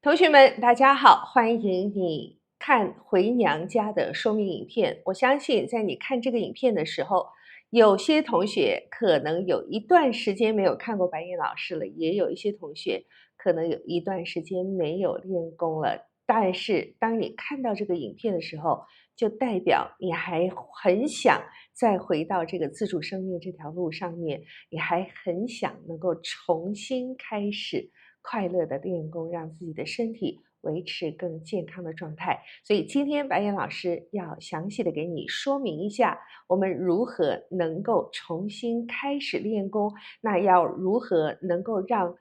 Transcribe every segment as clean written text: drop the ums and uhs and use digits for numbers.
同学们，大家好，欢迎你看回娘家的说明影片。我相信在你看这个影片的时候，有些同学可能有一段时间没有看过白燕老师了，也有一些同学可能有一段时间没有练功了。但是当你看到这个影片的时候，就代表你还很想再回到这个自主生命这条路上面，你还很想能够重新开始快乐的练功，让自己的身体维持更健康的状态。所以今天白岩老师要详细的给你说明一下，我们如何能够重新开始练功，那要如何能够让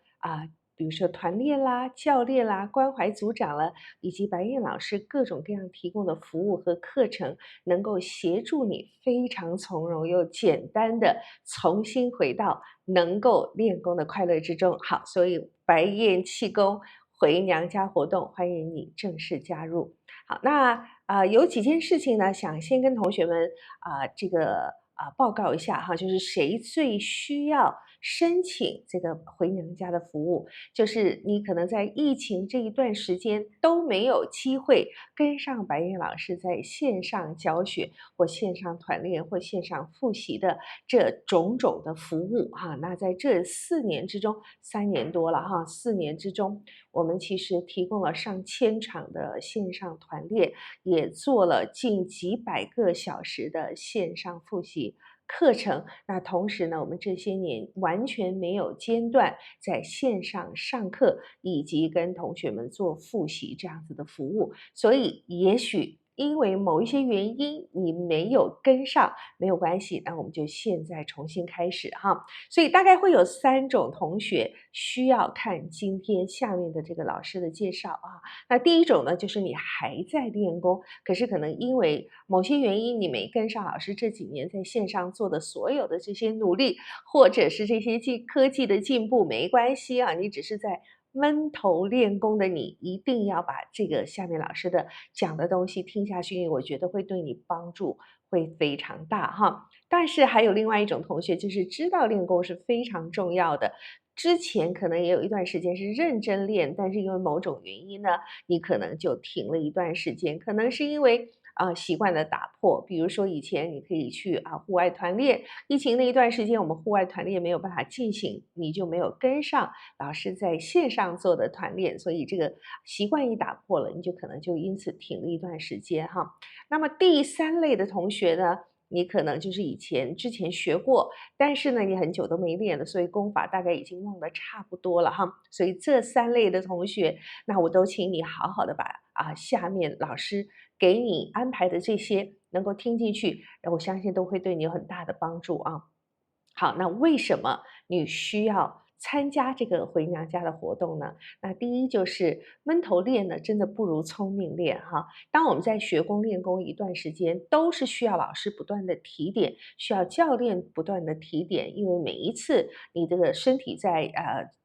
比如说团练啦、教练啦、关怀组长啦，以及白燕老师各种各样提供的服务和课程，能够协助你非常从容又简单的重新回到能够练功的快乐之中。好，所以白燕气功回娘家活动，欢迎你正式加入。好，那有几件事情呢，想先跟同学们报告一下哈，就是谁最需要申请这个回娘家的服务，就是你可能在疫情这一段时间都没有机会跟上白燕老师在线上教学或线上团练或线上复习的这种种的服务哈。那在这4年之中，3年多了哈，4年之中，我们其实提供了上千场的线上团练，也做了近几百个小时的线上复习课程。那同时呢，我们这些年完全没有间断在线上上课，以及跟同学们做复习这样子的服务。所以也许因为某一些原因你没有跟上，没有关系，那我们就现在重新开始哈。所以大概会有3种同学需要看今天下面的这个老师的介绍啊。那第一种呢，就是你还在练功，可是可能因为某些原因你没跟上老师这几年在线上做的所有的这些努力，或者是这些科技的进步，没关系啊，你只是在闷头练功的你，一定要把这个下面老师的讲的东西听下去，因为我觉得会对你帮助会非常大哈。但是还有另外一种同学，就是知道练功是非常重要的，之前可能也有一段时间是认真练，但是因为某种原因呢，你可能就停了一段时间，可能是因为习惯的打破。比如说以前你可以去户外团练，疫情那一段时间我们户外团练没有办法进行，你就没有跟上老师在线上做的团练，所以这个习惯一打破了，你就可能就因此停了一段时间哈。那么第三类的同学呢，你可能就是之前学过，但是呢，你很久都没练了，所以功法大概已经忘得差不多了哈。所以这3类的同学，那我都请你好好的把下面老师给你安排的这些能够听进去，我相信都会对你有很大的帮助啊。好，那为什么你需要参加这个回娘家的活动呢？那第一就是闷头练呢，真的不如聪明练哈。当我们在学功练功一段时间，都是需要老师不断的提点，需要教练不断的提点，因为每一次你这个身体在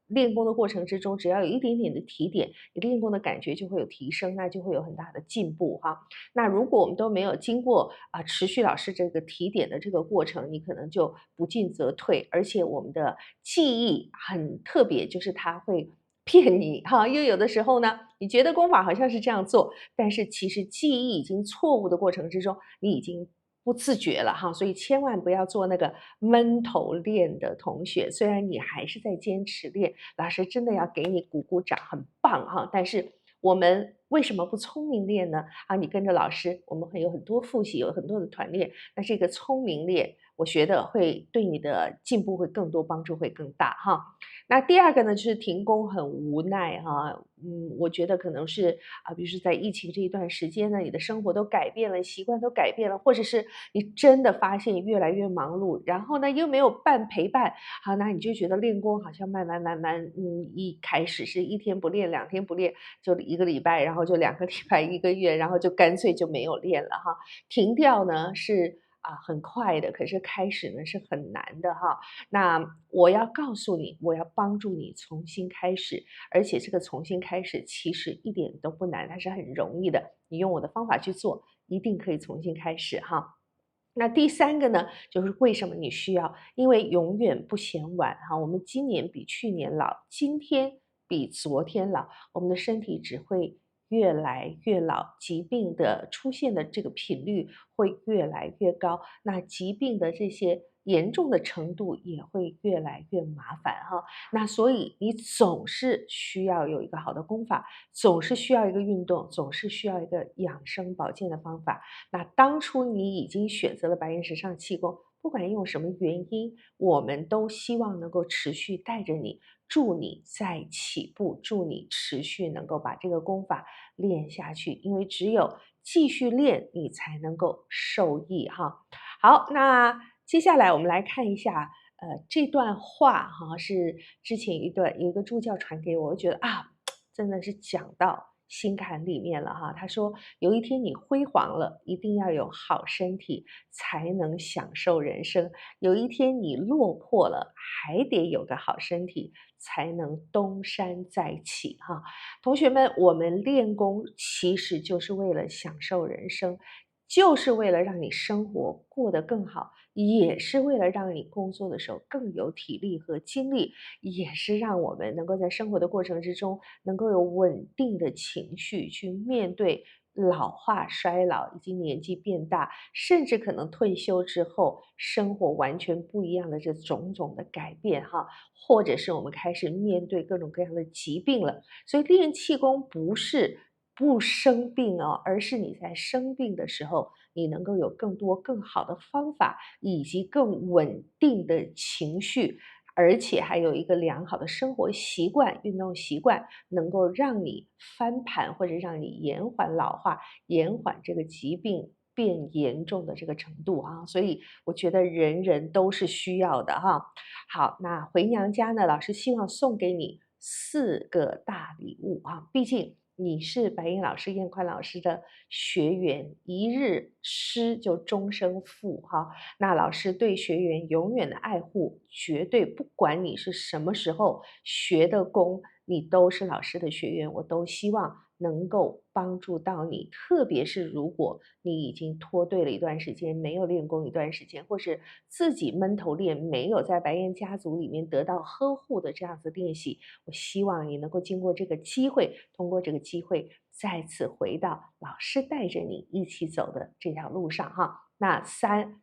练功的过程之中，只要有一点点的提点，你练功的感觉就会有提升，那就会有很大的进步哈。那如果我们都没有经过持续老师这个提点的这个过程，你可能就不进则退，而且我们的记忆很特别，就是它会骗你哈。因为有的时候呢，你觉得功法好像是这样做，但是其实记忆已经错误的过程之中，你已经不自觉了哈。所以千万不要做那个闷头练的同学，虽然你还是在坚持练，老师真的要给你鼓鼓掌，很棒哈。但是我们为什么不聪明练呢？你跟着老师，我们会有很多复习，有很多的团练。那这个聪明练，我觉得会对你的进步会更多，帮助会更大哈。那第二个呢，就是停工很无奈哈。我觉得可能是比如说在疫情这一段时间呢，你的生活都改变了，习惯都改变了，或者是你真的发现越来越忙碌，然后呢又没有伴陪伴，好，那你就觉得练功好像慢慢，一开始是1天不练，2天不练，就1个礼拜，然后就2个礼拜1个月，然后就干脆就没有练了哈。停掉呢是很快的，可是开始呢是很难的哈。那我要告诉你，我要帮助你重新开始，而且这个重新开始其实一点都不难，它是很容易的。你用我的方法去做，一定可以重新开始哈。那第三个呢，就是为什么你需要？因为永远不嫌晚哈。我们今年比去年老，今天比昨天老，我们的身体只会越来越老，疾病的出现的这个频率会越来越高，那疾病的这些严重的程度也会越来越麻烦哈。那所以你总是需要有一个好的功法，总是需要一个运动，总是需要一个养生保健的方法。那当初你已经选择了白岩石上气功，不管用什么原因，我们都希望能够持续带着你，助你再起步，助你持续能够把这个功法练下去，因为只有继续练，你才能够受益哈。好，那接下来我们来看一下，这段话哈，是之前有一个助教传给我，我觉得啊，真的是讲到心坎里面了哈。他说，有一天你辉煌了，一定要有好身体，才能享受人生；有一天你落魄了，还得有个好身体，才能东山再起哈。同学们，我们练功其实就是为了享受人生，就是为了让你生活过得更好，也是为了让你工作的时候更有体力和精力，也是让我们能够在生活的过程之中，能够有稳定的情绪去面对老化、衰老以及年纪变大，甚至可能退休之后生活完全不一样的这种种的改变哈，或者是我们开始面对各种各样的疾病了。所以练气功不是不生病哦，而是你在生病的时候，你能够有更多更好的方法，以及更稳定的情绪，而且还有一个良好的生活习惯、运动习惯，能够让你翻盘或者让你延缓老化，延缓这个疾病变严重的这个程度啊。所以我觉得人人都是需要的哈。好，那回娘家呢，老师希望送给你4个大礼物啊，毕竟你是白英老师、燕宽老师的学员，一日师就终身父哈。那老师对学员永远的爱护，绝对不管你是什么时候学的功，你都是老师的学员，我都希望能够帮助到你。特别是如果你已经脱队了一段时间，没有练功一段时间，或是自己闷头练，没有在白燕家族里面得到呵护的这样子练习，我希望你能够经过这个机会，通过这个机会再次回到老师带着你一起走的这条路上哈。那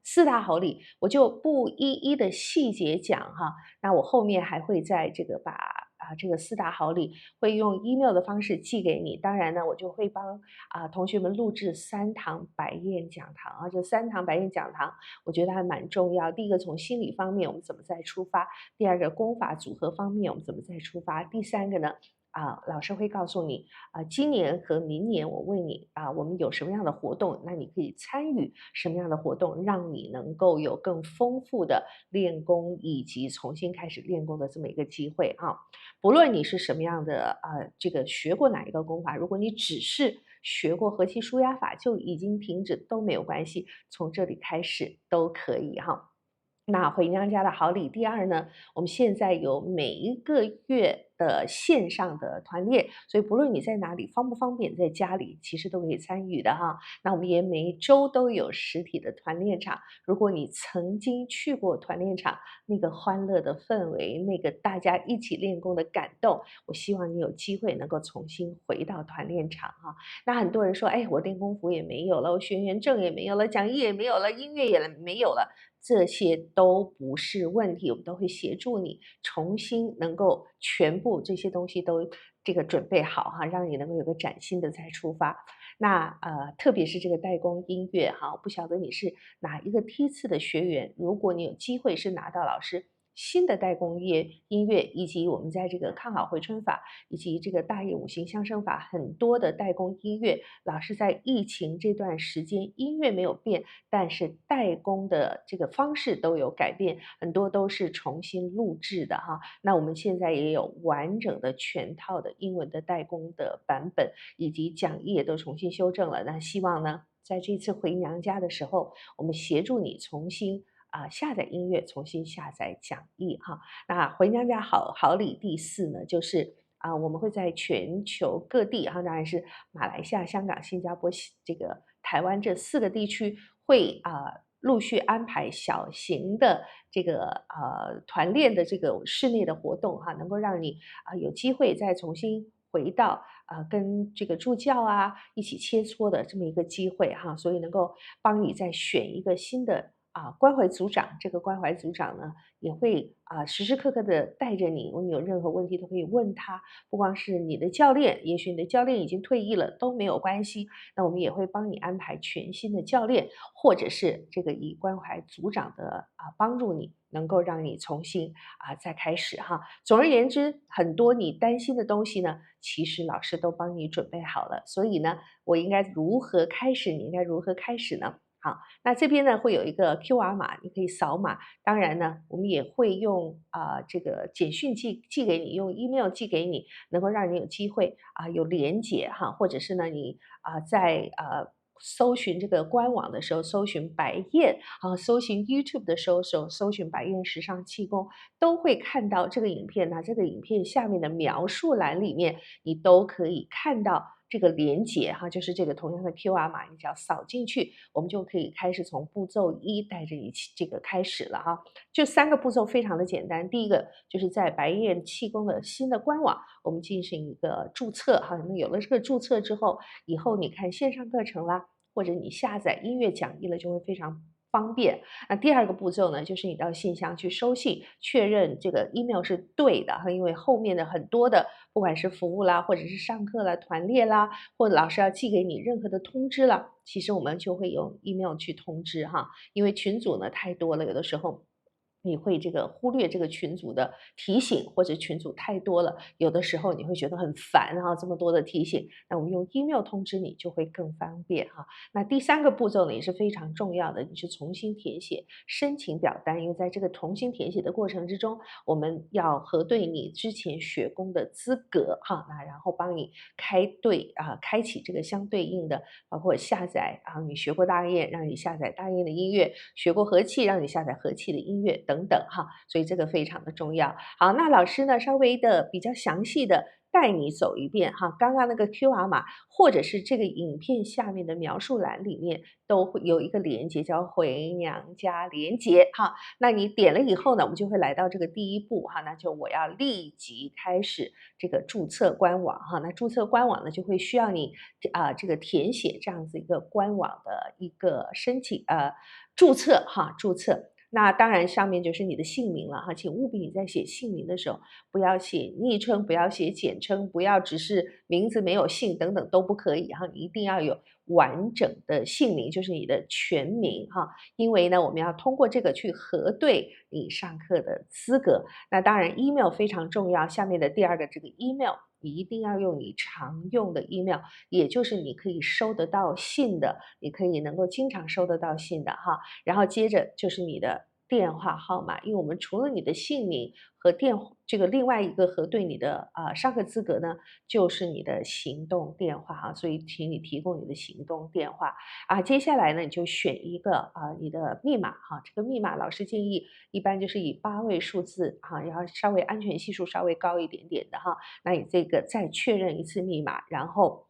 四大好礼，我就不一一的细节讲哈。那我后面还会在这个把这个四大好礼会用 email 的方式寄给你。当然呢，我就会帮同学们录制3堂白燕讲堂啊，这3堂白燕讲堂，我觉得还蛮重要。第一个从心理方面我们怎么再出发，第二个功法组合方面我们怎么再出发，第三个呢？老师会告诉你今年和明年我为你我们有什么样的活动，那你可以参与什么样的活动，让你能够有更丰富的练功以及重新开始练功的这么一个机会啊。不论你是什么样的这个学过哪一个功法，如果你只是学过和气舒压法就已经停止都没有关系，从这里开始都可以哈。那回娘家的好礼第二呢，我们现在有每一个月的线上的团练，所以不论你在哪里，方不方便在家里，其实都可以参与的哈。那我们也每一周都有实体的团练场，如果你曾经去过团练场，那个欢乐的氛围，那个大家一起练功的感动，我希望你有机会能够重新回到团练场哈。那很多人说，哎，我练功服也没有了，我学员证也没有了，讲义也没有了，音乐也没有了。这些都不是问题，我们都会协助你重新能够全部这些东西都这个准备好哈，让你能够有个崭新的再出发。那特别是这个代工音乐哈，我不晓得你是哪一个梯次的学员，如果你有机会是拿到老师新的代工音乐，以及我们在这个看好回春法以及这个大业五行相生法很多的代工音乐，老师在疫情这段时间音乐没有变，但是代工的这个方式都有改变，很多都是重新录制的哈。那我们现在也有完整的全套的英文的代工的版本，以及讲义也都重新修正了。那希望呢，在这次回娘家的时候，我们协助你重新下载音乐，重新下载讲义哈。那回娘家好礼第4呢，就是我们会在全球各地哈，当然是马来西亚、香港、新加坡、这个台湾这4个地区会陆续安排小型的这个团练的这个室内的活动哈，能够让你有机会再重新回到跟这个助教一起切磋的这么一个机会哈，所以能够帮你再选一个新的关怀组长。这个关怀组长呢也会时时刻刻的带着你，你有任何问题都可以问他，不光是你的教练，也许你的教练已经退役了都没有关系，那我们也会帮你安排全新的教练，或者是这个以关怀组长的帮助你，能够让你重新再开始哈。总而言之，很多你担心的东西呢，其实老师都帮你准备好了。所以呢，我应该如何开始？你应该如何开始呢？好，那这边呢会有一个 QR 码，你可以扫码。当然呢，我们也会用这个简讯寄给你，用 email 寄给你，能够让你有机会有连结哈，或者是呢你在搜寻这个官网的时候，搜寻白燕搜寻 YouTube 的时候，搜寻白燕时尚气功，都会看到这个影片呢。这个影片下面的描述栏里面，你都可以看到这个连接哈，就是这个同样的 QR 码，你只要扫进去，我们就可以开始从步骤1带着你这个开始了哈。这3个步骤非常的简单，第一个就是在白燕气功的新的官网，我们进行一个注册哈。那有了这个注册之后，以后你看线上课程啦，或者你下载音乐讲义了，就会非常方便。那第2个步骤呢，就是你到信箱去收信，确认这个 email 是对的哈，因为后面的很多的不管是服务啦，或者是上课啦、团练啦，或者老师要寄给你任何的通知了，其实我们就会用 email 去通知哈，因为群组呢太多了，有的时候你会这个忽略这个群组的提醒，或者群组太多了，有的时候你会觉得很烦这么多的提醒，那我们用 email 通知你就会更方便哈。那第3个步骤呢也是非常重要的，你是重新填写申请表单，因为在这个重新填写的过程之中，我们要核对你之前学工的资格哈，那然后帮你开启这个相对应的，包括下载你学过大雁，让你下载大雁的音乐，学过和气，让你下载和气的音乐等等哈，所以这个非常的重要。好，那老师呢稍微的比较详细的带你走一遍哈，刚刚那个 QR 码，或者是这个影片下面的描述栏里面都会有一个连接叫回娘家连接哈，那你点了以后呢，我们就会来到这个第1步哈，那就我要立即开始这个注册官网哈，那注册官网呢就会需要你这个填写这样子一个官网的一个申请注册哈，注册。那当然上面就是你的姓名了哈，请务必你在写姓名的时候，不要写昵称，不要写简称，不要只是名字没有姓等等都不可以哈，你一定要有完整的姓名，就是你的全名哈，因为呢我们要通过这个去核对你上课的资格。那当然 email 非常重要，下面的第2个这个 email 你一定要用你常用的 email， 也就是你可以收得到信的，你可以能够经常收得到信的哈。然后接着就是你的电话号码，因为我们除了你的姓名和这个另外一个核对你的上课资格呢，就是你的行动电话哈，所以请你提供你的行动电话接下来呢，你就选一个你的密码哈，这个密码老师建议一般就是以8位数字哈，然后稍微安全系数稍微高一点点的哈，那你这个再确认一次密码，然后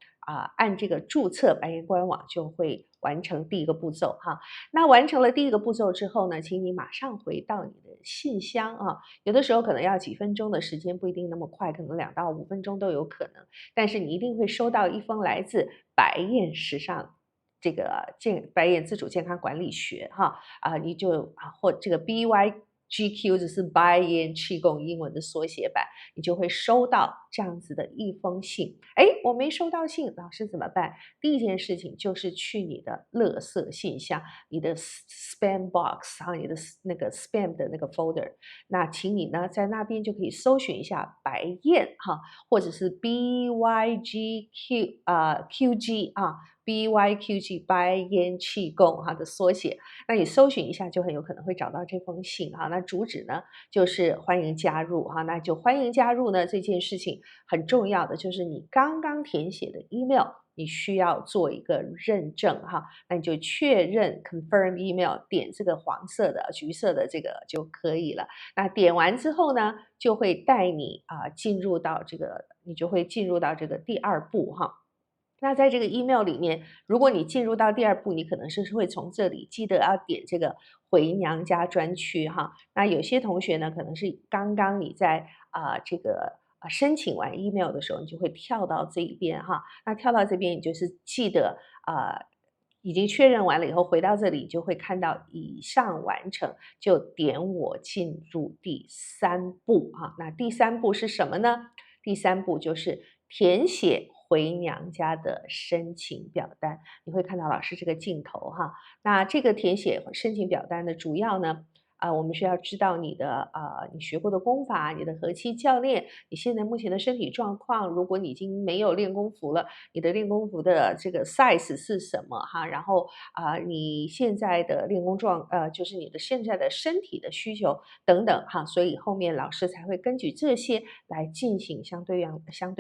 按这个注册白燕官网就会完成第1个步骤哈。那完成了第1个步骤之后呢，请你马上回到你的信箱有的时候可能要几分钟的时间，不一定那么快，可能2到5分钟都有可能，但是你一定会收到一封来自白燕时尚这个白燕自主健康管理学哈你就或这个 BYGQ 就是白燕气功英文的缩写版，你就会收到这样子的一封信。我没收到信，老师怎么办？第1件事情就是去你的垃圾信箱，你的 spam box 你的那个 spam 的那个 folder， 那请你呢在那边就可以搜寻一下白燕或者是 QG BYQG 白燕气功的缩写，那你搜寻一下就很有可能会找到这封信那主旨呢就是欢迎加入那就欢迎加入呢这件事情很重要的就是你刚刚填写的 email， 你需要做一个认证那你就确认 confirm email， 点这个黄色的橘色的这个就可以了。那点完之后呢，就会带你进入到这个，你就会进入到这个第2步那在这个 email 里面，如果你进入到第二步，你可能是会从这里记得要点这个回娘家专区哈。那有些同学呢，可能是刚刚你在这个申请完 email 的时候，你就会跳到这一边哈。那跳到这边，你就是记得已经确认完了以后，回到这里就会看到以上完成，就点我进入第三步哈。那第三步是什么呢？第三步就是填写回娘家的申请表单，你会看到老师这个镜头哈。那这个填写申请表单的主要呢，我们需要知道你的你学过的功法，你的和气教练，你现在目前的身体状况。如果你已经没有练功服了，你的练功服的这个 size 是什么哈？然后你现在的练功就是你的现在的身体的需求等等哈。所以后面老师才会根据这些来进行相对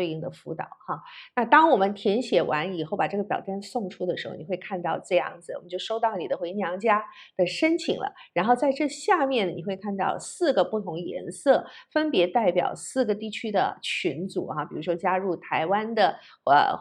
应的辅导哈。那当我们填写完以后，把这个表单送出的时候，你会看到这样子，我们就收到你的回娘家的申请了。然后在这下面你会看到4个不同颜色，分别代表4个地区的群组哈。比如说加入台湾的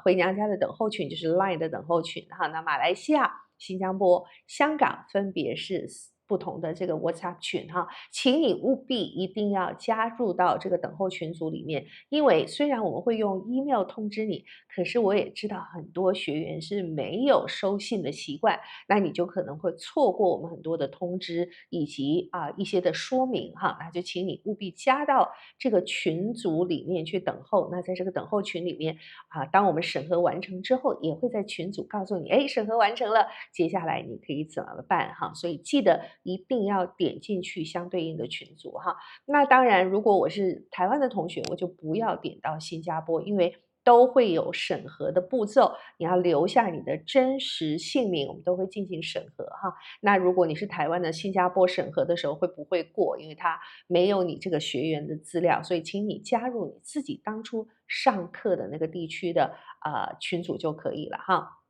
回娘家的等候群，就是 LINE 的等候群哈。那马来西亚、新加坡、香港分别是不同的这个 WhatsApp 群哈，请你务必一定要加入到这个等候群组里面。因为虽然我们会用 email 通知你，可是我也知道很多学员是没有收信的习惯，那你就可能会错过我们很多的通知以及一些的说明哈。那就请你务必加到这个群组里面去等候。那在这个等候群里面当我们审核完成之后，也会在群组告诉你，哎，审核完成了，接下来你可以怎么办哈。所以记得一定要点进去相对应的群组哈。那当然，如果我是台湾的同学，我就不要点到新加坡，因为都会有审核的步骤，你要留下你的真实姓名，我们都会进行审核哈。那如果你是台湾的，新加坡审核的时候会不会过？因为它没有你这个学员的资料，所以请你加入你自己当初上课的那个地区的群组就可以了哈。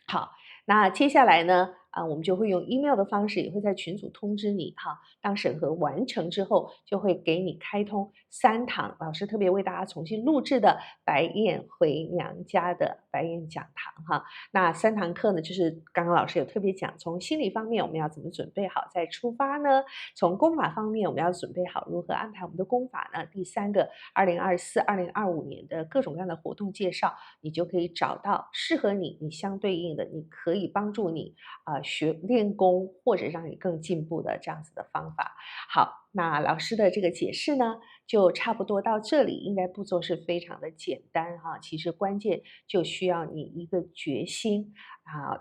好，那接下来呢，我们就会用 email 的方式，也会在群组通知你哈。当审核完成之后，就会给你开通3堂老师特别为大家重新录制的白燕回娘家的白燕讲堂哈。那3堂课呢，就是刚刚老师有特别讲，从心理方面我们要怎么准备好再出发呢？从功法方面我们要准备好如何安排我们的功法呢？第3个2024、2025年的各种各样的活动介绍，你就可以找到适合你相对应的，你可以帮助你学练功或者让你更进步的这样子的方法。好，那老师的这个解释呢，就差不多到这里，应该步骤是非常的简单哈。其实关键就需要你一个决心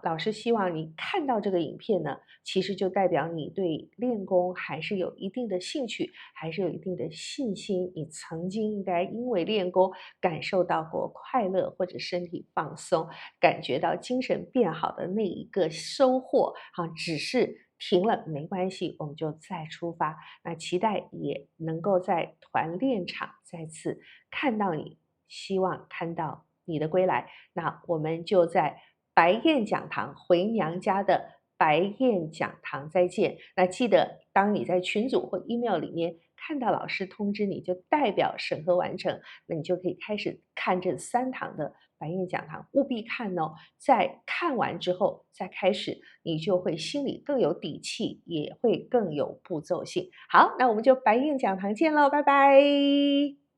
老师希望你看到这个影片呢，其实就代表你对练功还是有一定的兴趣，还是有一定的信心。你曾经应该因为练功感受到过快乐或者身体放松，感觉到精神变好的那一个收获只是停了没关系，我们就再出发。那期待也能够在团练场再次看到你，希望看到你的归来。那我们就在白燕讲堂回娘家的白燕讲堂再见。那记得当你在群组或 email 里面看到老师通知你，就代表审核完成，那你就可以开始看这3堂的白燕讲堂，务必看哦。在看完之后再开始，你就会心里更有底气，也会更有步骤性。好，那我们就白燕讲堂见喽，拜拜。